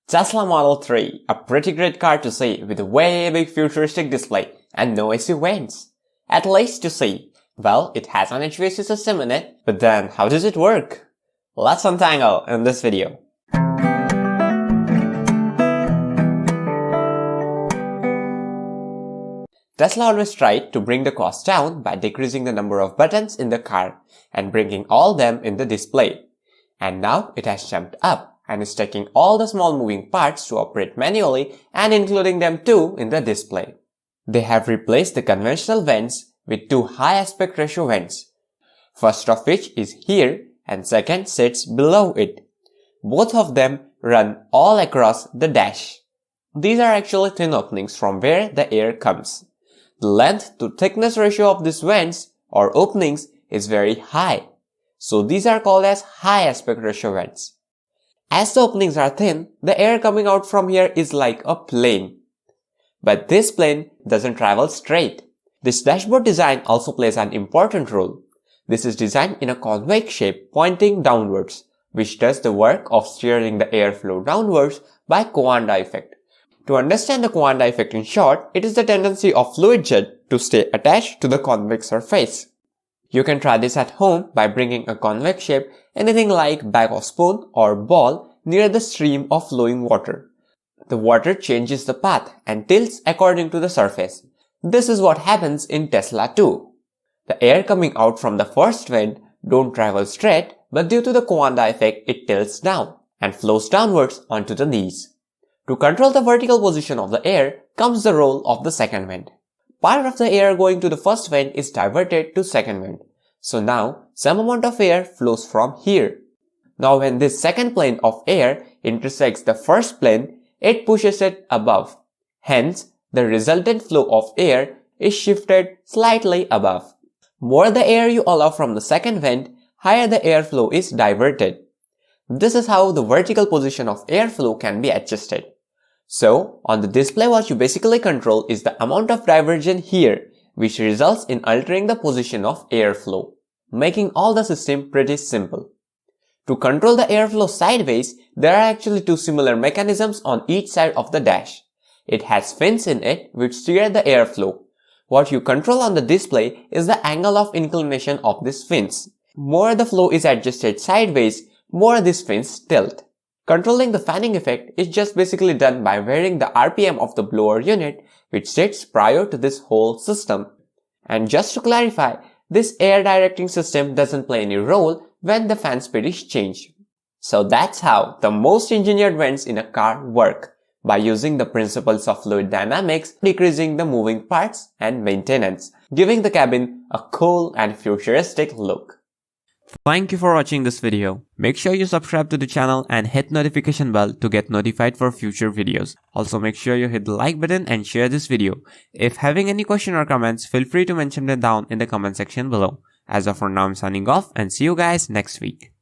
Tesla Model 3, a pretty great car to see with a way big futuristic display and no AC vents. At least to see. Well, it has an HVAC system in it, but then how does it work? Let's untangle in this video. Tesla always tried to bring the cost down by decreasing the number of buttons in the car and bringing all them in the display. And now it has jumped up and is taking all the small moving parts to operate manually and including them too in the display. They have replaced the conventional vents with two high aspect ratio vents, first of which is here and second sits below it. Both of them run all across the dash. These are actually thin openings from where the air comes. The length to thickness ratio of these vents or openings is very high, so these are called as high aspect ratio vents. As the openings are thin, the air coming out from here is like a plane. But this plane doesn't travel straight. This dashboard design also plays an important role. This is designed in a convex shape pointing downwards, which does the work of steering the airflow downwards by Coanda effect. To understand the Coanda effect in short, it is the tendency of fluid jet to stay attached to the convex surface. You can try this at home by bringing a convex shape, anything like bag of spoon or ball, near the stream of flowing water. The water changes the path and tilts according to the surface. This is what happens in Tesla too. The air coming out from the first vent don't travel straight, but due to the Coanda effect it tilts down and flows downwards onto the knees. To control the vertical position of the air comes the role of the second vent. Part of the air going to the first vent is diverted to second vent. So now some amount of air flows from here. Now when this second plane of air intersects the first plane, it pushes it above. Hence, the resultant flow of air is shifted slightly above. More the air you allow from the second vent, higher the airflow is diverted. This is how the vertical position of airflow can be adjusted. So, on the display what you basically control is the amount of diversion here, which results in altering the position of airflow, making all the system pretty simple. To control the airflow sideways, there are actually two similar mechanisms on each side of the dash. It has fins in it which steer the airflow. What you control on the display is the angle of inclination of these fins. More the flow is adjusted sideways, more these fins tilt. Controlling the fanning effect is just basically done by varying the RPM of the blower unit which sits prior to this whole system. And just to clarify, this air directing system doesn't play any role when the fan speed is changed. So that's how the most engineered vents in a car work, by using the principles of fluid dynamics, decreasing the moving parts and maintenance, giving the cabin a cool and futuristic look. Thank you for watching this video. Make sure you subscribe to the channel and hit notification bell to get notified for future videos. Also make sure you hit the like button and share this video. If having any question or comments, feel free to mention them down in the comment section below. As of for now, I'm signing off and see you guys next week.